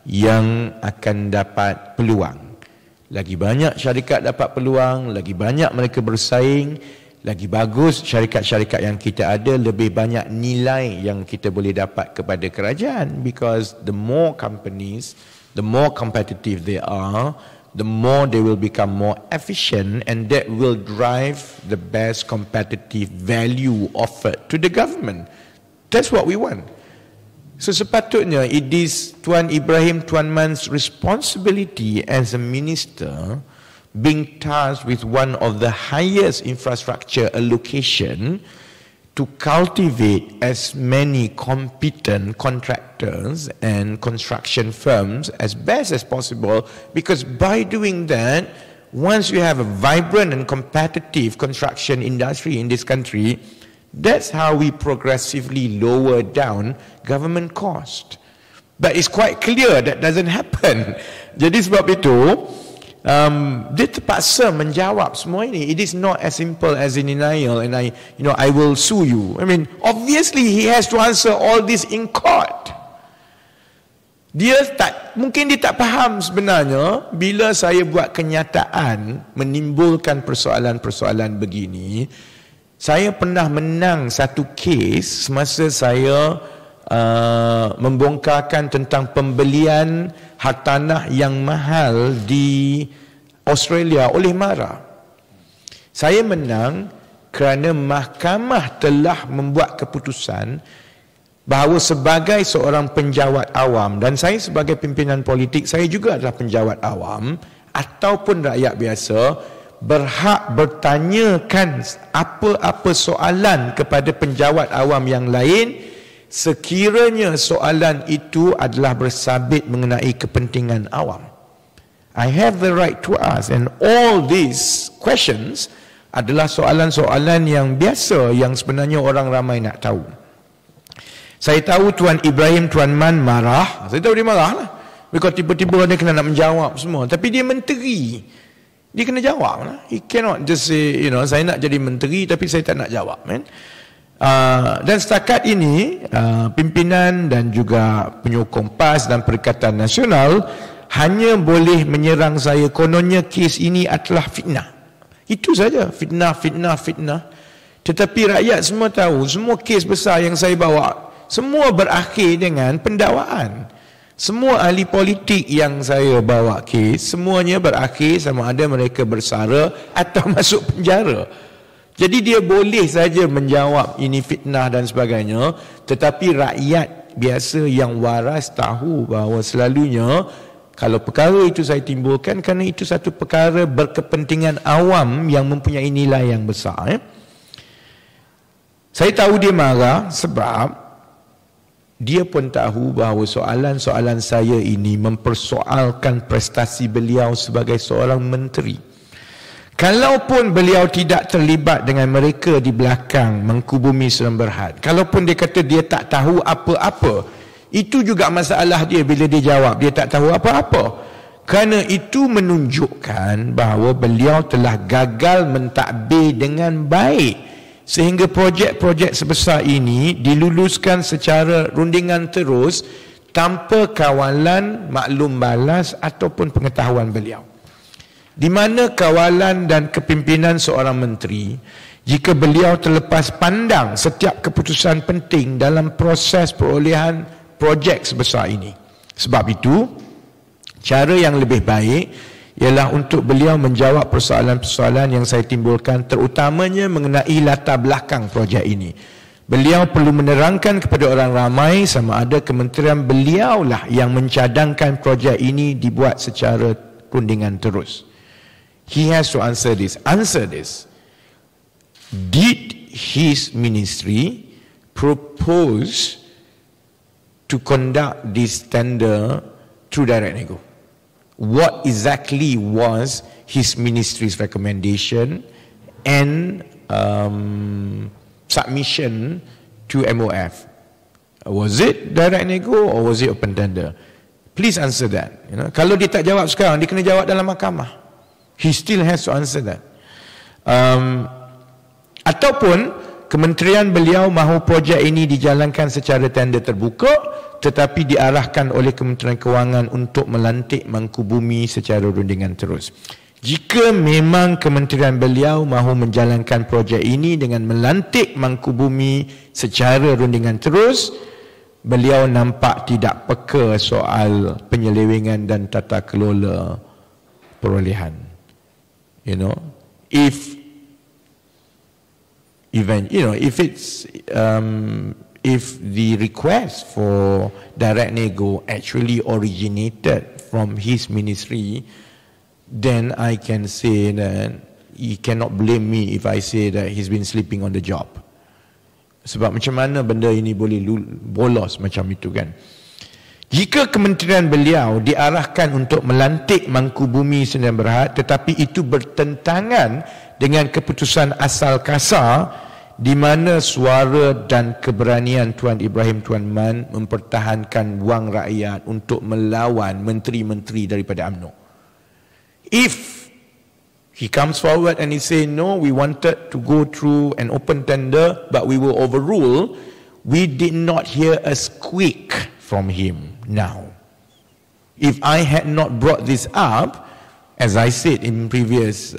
yang akan dapat peluang, lagi banyak syarikat dapat peluang, lagi banyak mereka bersaing, lagi bagus syarikat-syarikat yang kita ada, lebih banyak nilai yang kita boleh dapat kepada kerajaan, because the more companies, the more competitive they are, the more they will become more efficient, and that will drive the best competitive value offered to the government. That's what we want. So sepatutnya it is Tuan Ibrahim Tuan Man's responsibility as a minister, being tasked with one of the highest infrastructure allocation, to cultivate as many competent contractors and construction firms as best as possible, because by doing that, once you have a vibrant and competitive construction industry in this country, that's how we progressively lower down government cost. But it's quite clear that doesn't happen. Jadi sebab itu, dia terpaksa menjawab semua ini. It is not as simple as in denial and I will sue you. I mean, obviously he has to answer all this in court. Mungkin dia tak faham sebenarnya bila saya buat kenyataan menimbulkan persoalan-persoalan begini. Saya pernah menang satu kes semasa saya membongkarkan tentang pembelian hartanah yang mahal di Australia oleh MARA. Saya menang kerana mahkamah telah membuat keputusan bahawa sebagai seorang penjawat awam, dan saya sebagai pimpinan politik, saya juga adalah penjawat awam ataupun rakyat biasa, berhak bertanyakan apa-apa soalan kepada penjawat awam yang lain sekiranya soalan itu adalah bersabit mengenai kepentingan awam. I have the right to ask, and all these questions adalah soalan-soalan yang biasa yang sebenarnya orang ramai nak tahu. Saya tahu Tuan Ibrahim, Tuan Man marah. Saya tahu dia marah lah. Because tiba-tiba dia kena nak menjawab semua. Tapi dia menteri. Dia kena jawab lah. He cannot just say, saya nak jadi menteri tapi saya tak nak jawab. Dan setakat ini, pimpinan dan juga penyokong PAS dan Perikatan Nasional hanya boleh menyerang saya. Kononnya kes ini adalah fitnah. Itu saja. Fitnah. Tetapi rakyat semua tahu, semua kes besar yang saya bawa, semua berakhir dengan pendakwaan. Semua ahli politik yang saya bawa kes, semuanya berakhir sama ada mereka bersara atau masuk penjara. Jadi dia boleh saja menjawab ini fitnah dan sebagainya, tetapi rakyat biasa yang waras tahu bahawa selalunya kalau perkara itu saya timbulkan kerana itu satu perkara berkepentingan awam yang mempunyai nilai yang besar. Saya tahu dia marah sebab dia pun tahu bahawa soalan-soalan saya ini mempersoalkan prestasi beliau sebagai seorang menteri. Kalaupun beliau tidak terlibat dengan mereka di belakang Mangku Bumi Seram Berhad, kalaupun dia kata dia tak tahu apa-apa, itu juga masalah dia bila dia jawab dia tak tahu apa-apa. Kerana itu menunjukkan bahawa beliau telah gagal mentadbir dengan baik, sehingga projek-projek sebesar ini diluluskan secara rundingan terus tanpa kawalan, maklum balas ataupun pengetahuan beliau. Di mana kawalan dan kepimpinan seorang menteri jika beliau terlepas pandang setiap keputusan penting dalam proses perolehan projek sebesar ini. Sebab itu, cara yang lebih baik ialah untuk beliau menjawab persoalan-persoalan yang saya timbulkan, terutamanya mengenai latar belakang projek ini. Beliau perlu menerangkan kepada orang ramai sama ada kementerian beliau lah yang mencadangkan projek ini dibuat secara rundingan terus. He has to answer this. Answer this. Did his ministry propose to conduct this tender through direct nego? What exactly was his ministry's recommendation and submission to MOF? Was it direct nego or was it open tender? Please answer that. Kalau dia tak jawab sekarang, dia kena jawab dalam mahkamah. He still has to answer that. Ataupun kementerian beliau mahu projek ini dijalankan secara tender terbuka, tetapi diarahkan oleh Kementerian Kewangan untuk melantik Mangku Bumi secara rundingan terus. Jika memang kementerian beliau mahu menjalankan projek ini dengan melantik Mangku Bumi secara rundingan terus, beliau nampak tidak peka soal penyelewengan dan tata kelola perolehan. If the request for direct nego actually originated from his ministry, then I can say that he cannot blame me if I say that he's been sleeping on the job. Sebab macam mana benda ini boleh bolos macam itu kan? Jika kementerian beliau diarahkan untuk melantik Mangku Bumi Seram Berhad, tetapi itu bertentangan dengan keputusan asal kasar di mana suara dan keberanian Tuan Ibrahim Tuan Man mempertahankan wang rakyat untuk melawan menteri-menteri daripada UMNO. If he comes forward and he say, no, we wanted to go through an open tender, but we were overruled, we did not hear a squeak from him now. If I had not brought this up, as I said in previous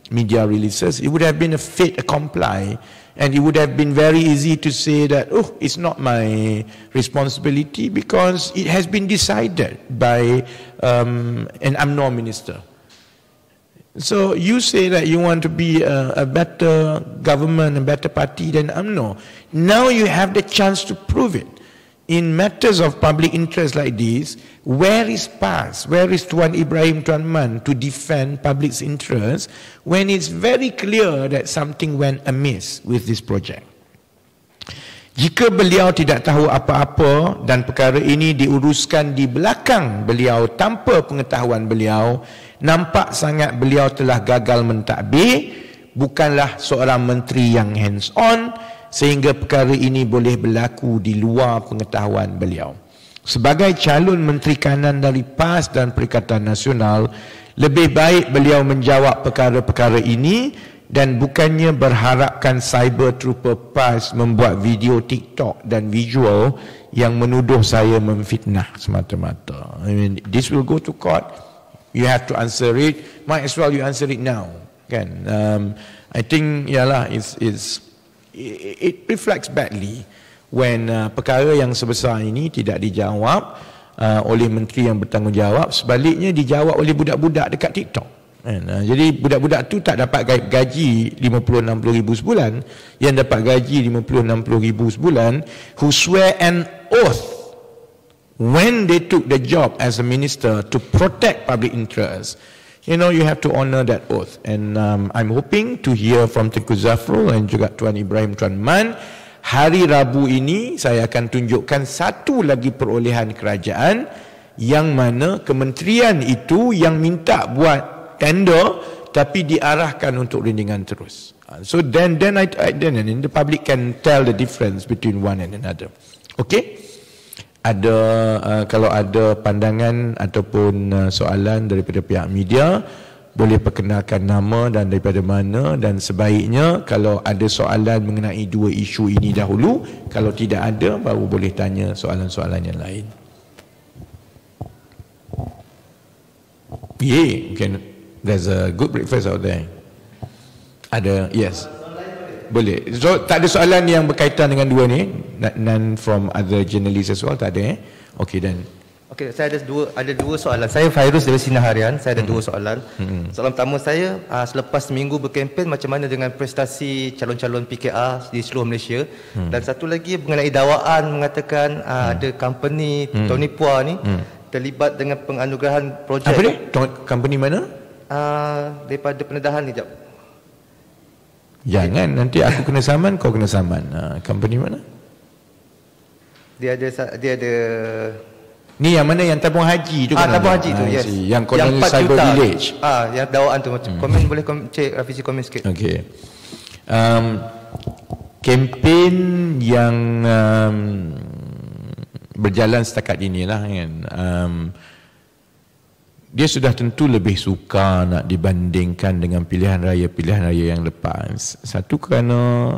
media releases, it would have been a fait accompli, and it would have been very easy to say that, oh, it's not my responsibility because it has been decided by an UMNO minister. So you say that you want to be a better government, a better party than UMNO. Now you have the chance to prove it. In matters of public interest like this, where is PAS? Where is Tuan Ibrahim Tuan Man to defend public's interest when it's very clear that something went amiss with this project? Jika beliau tidak tahu apa-apa dan perkara ini diuruskan di belakang beliau tanpa pengetahuan beliau, nampak sangat beliau telah gagal mentadbir, bukanlah seorang menteri yang hands-on, sehingga perkara ini boleh berlaku di luar pengetahuan beliau. Sebagai calon Menteri Kanan dari PAS dan Perikatan Nasional, lebih baik beliau menjawab perkara-perkara ini dan bukannya berharapkan cyber trooper PAS membuat video TikTok dan visual yang menuduh saya memfitnah semata-mata. I mean, this will go to court. You have to answer it. Might as well you answer it now. Kan? I think yalah, it reflects badly when perkara yang sebesar ini tidak dijawab oleh menteri yang bertanggungjawab, sebaliknya dijawab oleh budak-budak dekat TikTok. Jadi budak-budak tu tak dapat gaji 50-60 ribu sebulan, yang dapat gaji 50-60 ribu sebulan, who swear an oath when they took the job as a minister to protect public interest. You know, you have to honor that oath. And I'm hoping to hear from Tengku Zafrul dan juga Tuan Ibrahim Tuan Man. Hari Rabu ini saya akan tunjukkan satu lagi perolehan kerajaan yang mana kementerian itu yang minta buat tender tapi diarahkan untuk rindingan terus. So then the public can tell the difference between one and another. Okay? Kalau ada pandangan ataupun soalan daripada pihak media, boleh perkenalkan nama dan daripada mana, dan sebaiknya kalau ada soalan mengenai dua isu ini dahulu, kalau tidak ada baru boleh tanya soalan-soalan yang lain. Okay, there's a good breakfast out there. Ada, yes. Boleh. So tak ada soalan yang berkaitan dengan dua ni? None from other journalists as well, tak ada Okay then. Okay, saya ada dua soalan. Saya Fairuz dari Sinar Harian. Saya ada dua soalan. Soalan pertama saya, selepas seminggu berkempen, macam mana dengan prestasi calon-calon PKR di seluruh Malaysia? Dan satu lagi mengenai dakwaan mengatakan ada company Tony Pua ni terlibat dengan penganugerahan projek. Apa ni? Company mana? Daripada pendedahan ni, jap. Jangan, nanti aku kena saman, kau kena saman. Company mana? Dia ada ni yang mana, yang tabung haji tu kan? Tabung haji tu, yes. Yang Colonial Cyber Village. Yang dakwaan tu macam komen, boleh cek revisi komen sikit. Okey. Kempen yang berjalan setakat inilah kan. Dia sudah tentu lebih suka nak dibandingkan dengan pilihan raya yang lepas. Satu kerana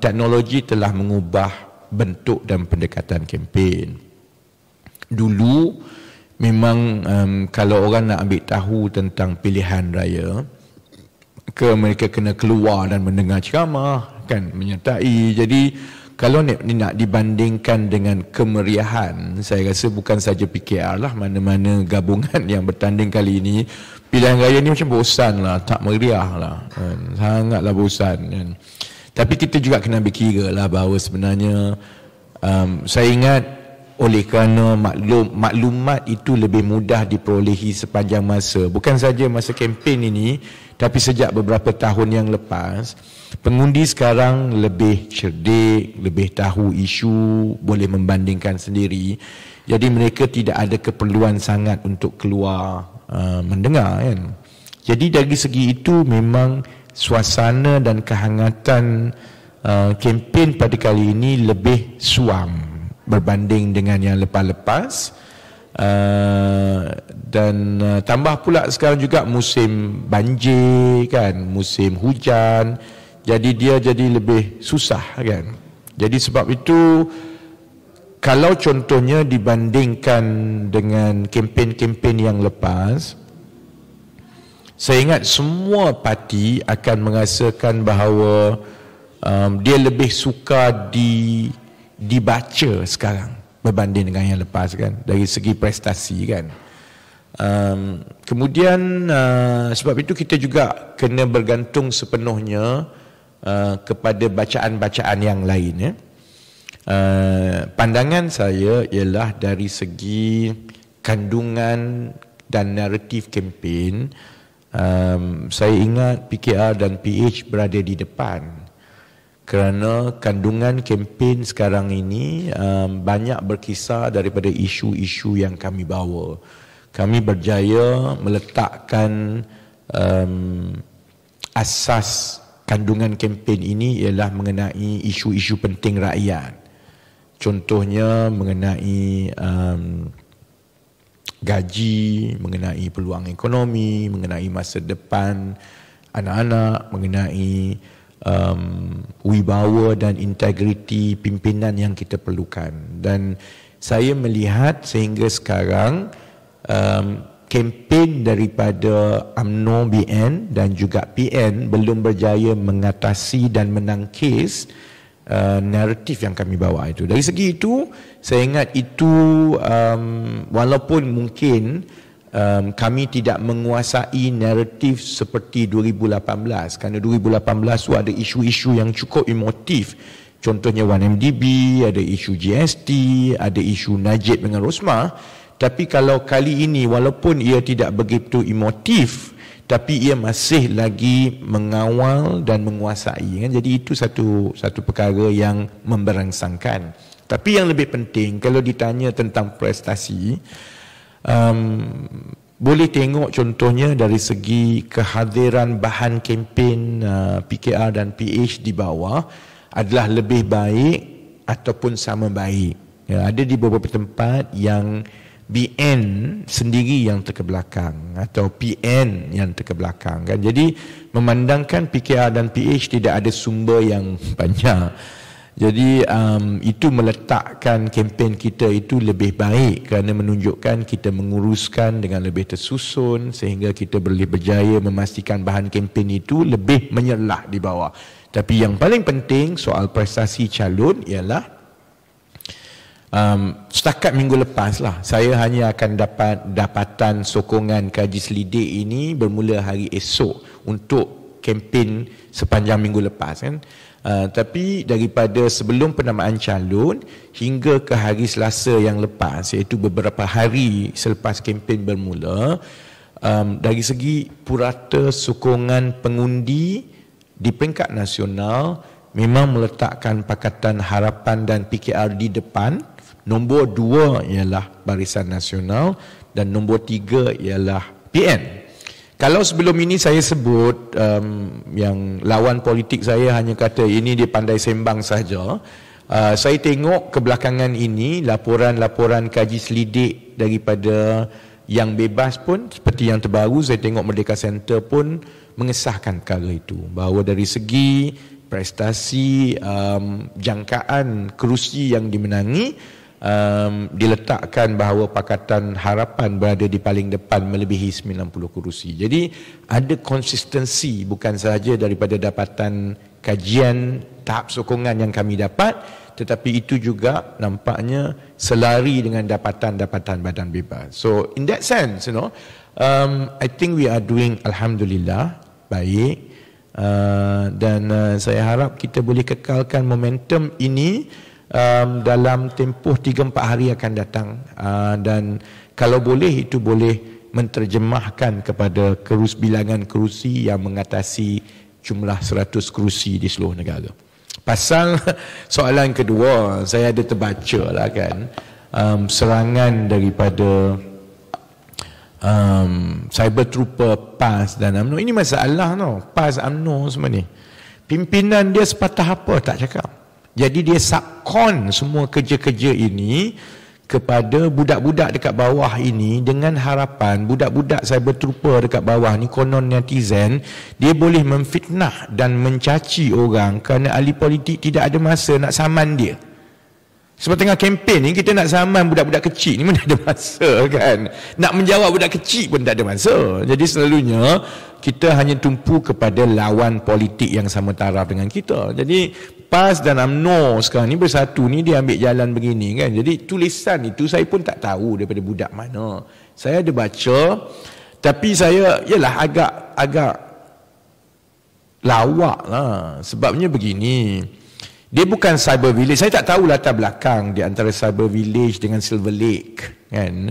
teknologi telah mengubah bentuk dan pendekatan kempen. Dulu memang kalau orang nak ambil tahu tentang pilihan raya, mereka kena keluar dan mendengar ceramah, kan, menyertai. Jadi kalau nak dibandingkan dengan kemeriahan, saya rasa bukan saja PKR lah, mana-mana gabungan yang bertanding kali ini, pilihan raya ni macam bosan lah, tak meriah lah, sangatlah bosan kan. Tapi kita juga kena berkira lah bahawa sebenarnya saya ingat oleh kerana maklumat itu lebih mudah diperolehi sepanjang masa, bukan saja masa kempen ini, tapi sejak beberapa tahun yang lepas, pengundi sekarang lebih cerdik, lebih tahu isu, boleh membandingkan sendiri. Jadi mereka tidak ada keperluan sangat untuk keluar mendengar kan. Jadi dari segi itu memang suasana dan kehangatan kempen pada kali ini lebih suam berbanding dengan yang lepas-lepas. Dan tambah pula sekarang juga musim banjir kan, musim hujan, jadi dia jadi lebih susah kan. Jadi sebab itu, kalau contohnya dibandingkan dengan kempen-kempen yang lepas, saya ingat semua parti akan merasakan bahawa dia lebih suka dibaca sekarang berbanding dengan yang lepas kan, dari segi prestasi kan. Kemudian sebab itu kita juga kena bergantung sepenuhnya kepada bacaan-bacaan yang lain ya. Pandangan saya ialah dari segi kandungan dan naratif kempen, saya ingat PKR dan PH berada di depan. Kerana kandungan kempen sekarang ini banyak berkisar daripada isu-isu yang kami bawa. Kami berjaya meletakkan asas kandungan kempen ini ialah mengenai isu-isu penting rakyat. Contohnya mengenai gaji, mengenai peluang ekonomi, mengenai masa depan anak-anak, mengenai wibawa dan integriti pimpinan yang kita perlukan. Dan saya melihat sehingga sekarang kempen daripada UMNO BN dan juga PN belum berjaya mengatasi dan menangkis naratif yang kami bawa itu. Dari segi itu, saya ingat itu walaupun mungkin kami tidak menguasai naratif seperti 2018, kerana 2018 tu ada isu-isu yang cukup emotif. Contohnya 1MDB, ada isu GST, ada isu Najib dengan Rosmah. Tapi kalau kali ini walaupun ia tidak begitu emotif, tapi ia masih lagi mengawal dan menguasai kan? Jadi itu satu perkara yang memberangsangkan. Tapi yang lebih penting, kalau ditanya tentang prestasi, boleh tengok contohnya dari segi kehadiran bahan kempen PKR dan PH di bawah adalah lebih baik ataupun sama baik. Ya, ada di beberapa tempat yang BN sendiri yang terkebelakang atau PN yang terkebelakang kan. Jadi memandangkan PKR dan PH tidak ada sumber yang banyak. Jadi itu meletakkan kempen kita itu lebih baik kerana menunjukkan kita menguruskan dengan lebih tersusun sehingga kita boleh berjaya memastikan bahan kempen itu lebih menyerlah di bawah. Tapi yang paling penting soal prestasi calon ialah setakat minggu lepas lah saya hanya akan dapat dapatan sokongan kaji selidik ini bermula hari esok untuk kempen sepanjang minggu lepas kan. Tapi daripada sebelum penamaan calon hingga ke hari Selasa yang lepas, iaitu beberapa hari selepas kempen bermula, dari segi purata sokongan pengundi di peringkat nasional memang meletakkan Pakatan Harapan dan PKR di depan. Nombor 2 ialah Barisan Nasional dan nombor 3 ialah PN. Kalau sebelum ini saya sebut yang lawan politik saya hanya kata ini dia pandai sembang saja, saya tengok kebelakangan ini laporan-laporan kaji selidik daripada yang bebas pun seperti yang terbaru, saya tengok Merdeka Center pun mengesahkan perkara itu, bahawa dari segi prestasi jangkaan kerusi yang dimenangi, diletakkan bahawa Pakatan Harapan berada di paling depan melebihi 90 kerusi. Jadi ada konsistensi bukan sahaja daripada dapatan kajian tahap sokongan yang kami dapat, tetapi itu juga nampaknya selari dengan dapatan-dapatan badan bebas. So in that sense, I think we are doing alhamdulillah baik, dan saya harap kita boleh kekalkan momentum ini dalam tempoh 3-4 hari akan datang, dan kalau boleh itu boleh menterjemahkan kepada bilangan kerusi yang mengatasi jumlah 100 kerusi di seluruh negara. Pasal soalan kedua, saya ada terbaca lah kan, serangan daripada cyber trooper PAS dan UMNO. Ini masalah PAS UMNO semua ni. pimpinan dia sepatah apa tak cakap. Jadi dia subkon semua kerja-kerja ini kepada budak-budak dekat bawah ini dengan harapan budak-budak cyber trooper dekat bawah ni, konon netizen, dia boleh memfitnah dan mencaci orang kerana ahli politik tidak ada masa nak saman dia. Sebab tengah kempen ni kita nak saman budak-budak kecil ni mana ada masa kan. Nak menjawab budak kecil pun tak ada masa. Jadi selalunya kita hanya tumpu kepada lawan politik yang sama taraf dengan kita. Jadi PAS dan UMNO sekarang ni bersatu ni dia ambil jalan begini kan. Jadi tulisan itu saya pun tak tahu daripada budak mana. Saya ada baca, tapi saya yalah agak lawak lah. Sebabnya begini, dia bukan Cyber Village. Saya tak tahu latar belakang di antara Cyber Village dengan Silver Lake kan.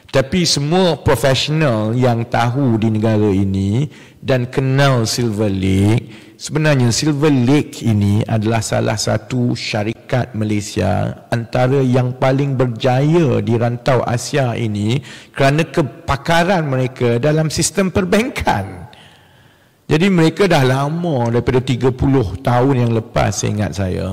Tapi semua profesional yang tahu di negara ini dan kenal Silver Lake, sebenarnya Silver Lake ini adalah salah satu syarikat Malaysia antara yang paling berjaya di rantau Asia ini kerana kepakaran mereka dalam sistem perbankan. Jadi mereka dah lama, daripada 30 tahun yang lepas saya ingat saya,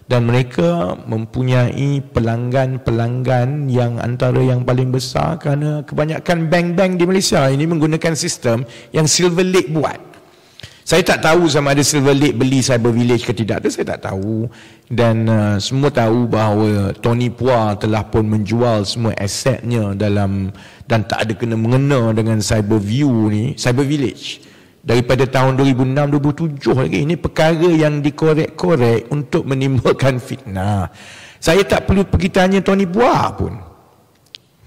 dan mereka mempunyai pelanggan-pelanggan yang antara yang paling besar kerana kebanyakan bank-bank di Malaysia ini menggunakan sistem yang Silver Lake buat. Saya tak tahu sama ada Silver Lake beli Cyber Village ke tidak, itu saya tak tahu. Dan semua tahu bahawa Tony Phua telah pun menjual semua asetnya dalam, dan tak ada kena-mengena dengan Cyber View ni, Cyber Village. Daripada tahun 2006-2007 lagi. Ini perkara yang dikorek-korek untuk menimbulkan fitnah. Saya tak perlu pergi tanya Tony Phua pun.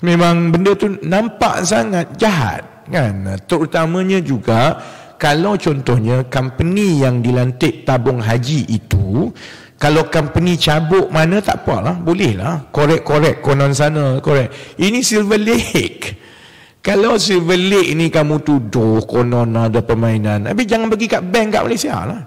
Memang benda tu nampak sangat jahat kan. Terutamanya juga kalau contohnya company yang dilantik tabung haji itu, kalau company cabut mana tak apalah, bolehlah korek-korek konon sana korek. Ini Silver Lake. Kalau Silver Lake ni kamu tuduh konon ada permainan, tapi jangan bagi kat bank kat Malaysia lah.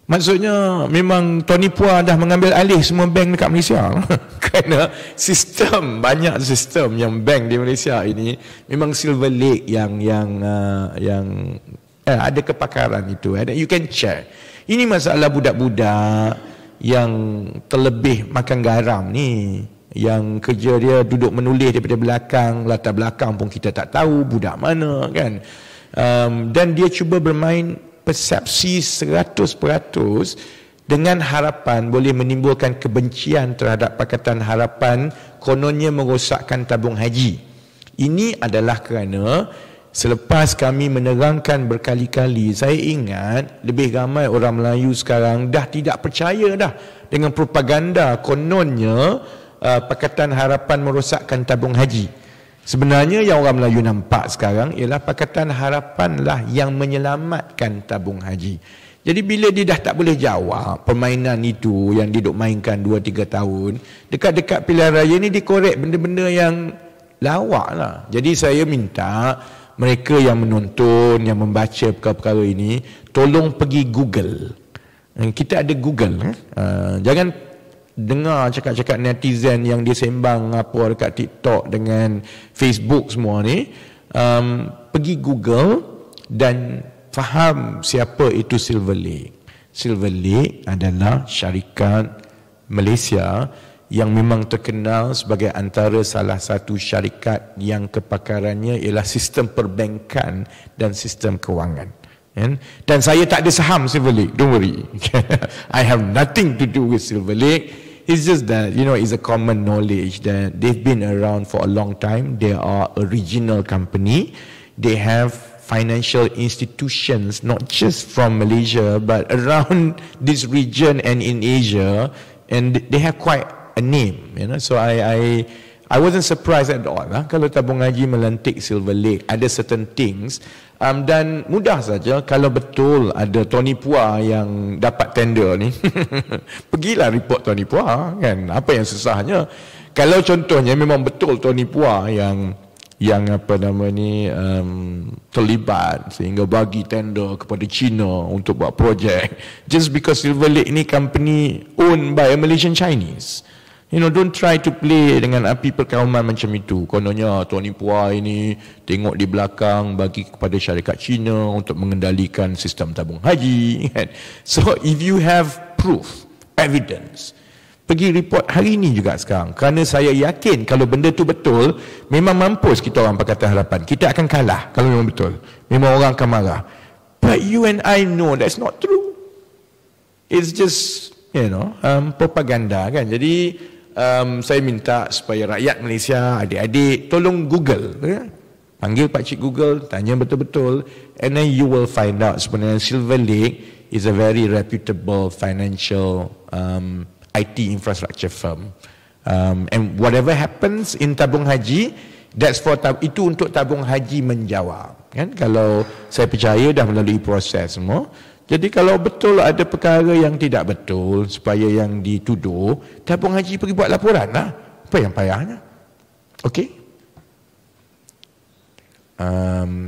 Maksudnya memang Tony Phua dah mengambil alih semua bank dekat Malaysia lah. Kerana sistem, banyak sistem yang bank di Malaysia ini memang Silver Lake yang ada kepakaran itu. You can check. Ini masalah budak-budak yang terlebih makan garam ni, yang kerja dia duduk menulis daripada belakang, latar belakang pun kita tak tahu budak mana kan. Dan dia cuba bermain persepsi 100% dengan harapan boleh menimbulkan kebencian terhadap Pakatan Harapan, kononnya merosakkan tabung haji. Ini adalah kerana selepas kami menerangkan berkali-kali, saya ingat lebih ramai orang Melayu sekarang dah tidak percaya dah dengan propaganda kononnya Pakatan Harapan merosakkan tabung haji. Sebenarnya yang orang Melayu nampak sekarang ialah Pakatan Harapan lah yang menyelamatkan tabung haji. Jadi bila dia dah tak boleh jawab permainan itu yang dia duk mainkan 2-3 tahun, dekat-dekat pilihan raya ni dikorek benda-benda yang lawak lah. Jadi saya minta mereka yang menonton, yang membaca perkara-perkara ini, tolong pergi Google. Kita ada Google. Jangan dengar cakap-cakap netizen yang dia sembang apa dekat TikTok dengan Facebook semua ni. Pergi Google dan faham siapa itu Silver Lake. Silver Lake adalah syarikat Malaysia yang memang terkenal sebagai antara salah satu syarikat yang kepakarannya ialah sistem perbankan dan sistem kewangan. Dan saya tak ada saham Silver Lake, don't worry. I have nothing to do with Silver Lake. It's just that, it's a common knowledge that they've been around for a long time. They are a regional company. They have financial institutions, not just from Malaysia, but around this region and in Asia. And they have quite a name, So I wasn't surprised at all kalau tabung haji melantik Silver Lake. Ada certain things. Dan mudah saja kalau betul ada Tony Phua yang dapat tender ni. Pergilah report Tony Phua kan. Apa yang susahnya? Kalau contohnya memang betul Tony Phua yang terlibat sehingga bagi tender kepada China untuk buat projek, just because Silver Lake ni company owned by a Malaysian Chinese. Don't try to play dengan api perkauman macam itu. Kononnya Tony Puai ini tengok di belakang bagi kepada syarikat Cina untuk mengendalikan sistem tabung haji. So if you have proof, evidence, pergi report hari ini juga sekarang. Kerana saya yakin kalau benda tu betul, memang mampus kita orang Pakatan Harapan. Kita akan kalah kalau memang betul. Memang orang akan marah. But you and I know that's not true. It's just, propaganda kan. Jadi, saya minta supaya rakyat Malaysia, adik-adik, tolong Google. Panggil Pakcik Google, tanya betul-betul. And then you will find out sebenarnya Silver Lake is a very reputable financial IT infrastructure firm. And whatever happens in tabung haji, that's for itu untuk tabung haji menjawab. Kan? Kalau saya percaya dah melalui proses semua. Jadi kalau betul ada perkara yang tidak betul, supaya yang dituduh, tabung haji pergi buat laporan lah. Apa yang payahnya? Okey?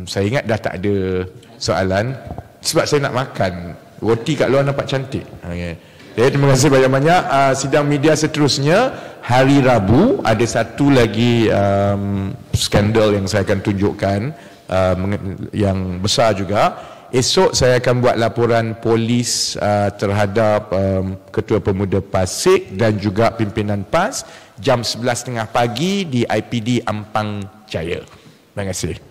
Saya ingat dah tak ada soalan. Sebab saya nak makan. Roti kat luar nampak cantik. Okay. Jadi, terima kasih banyak-banyak. Sidang media seterusnya, hari Rabu, ada satu lagi skandal yang saya akan tunjukkan, yang besar juga. Esok saya akan buat laporan polis terhadap Ketua Pemuda Pasik dan juga pimpinan PAS jam 11.30 pagi di IPD Ampang Jaya. Terima kasih.